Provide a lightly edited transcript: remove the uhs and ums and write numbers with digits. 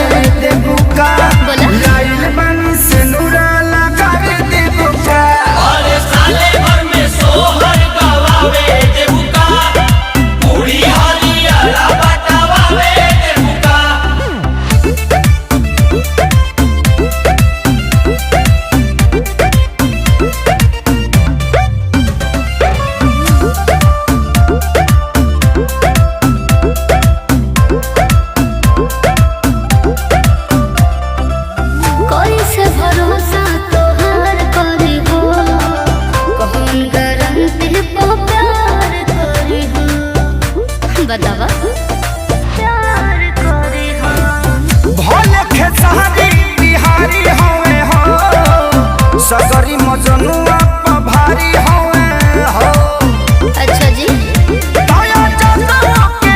देबुका लाइल बनी से नूरा लगा देबुका और साले भर में सोहर गवावे देबुका पूरी हरियाला बटावे देबुका बतावा प्यार करे हो भोले खेसारी बिहारी हवे हो सगरी मजनू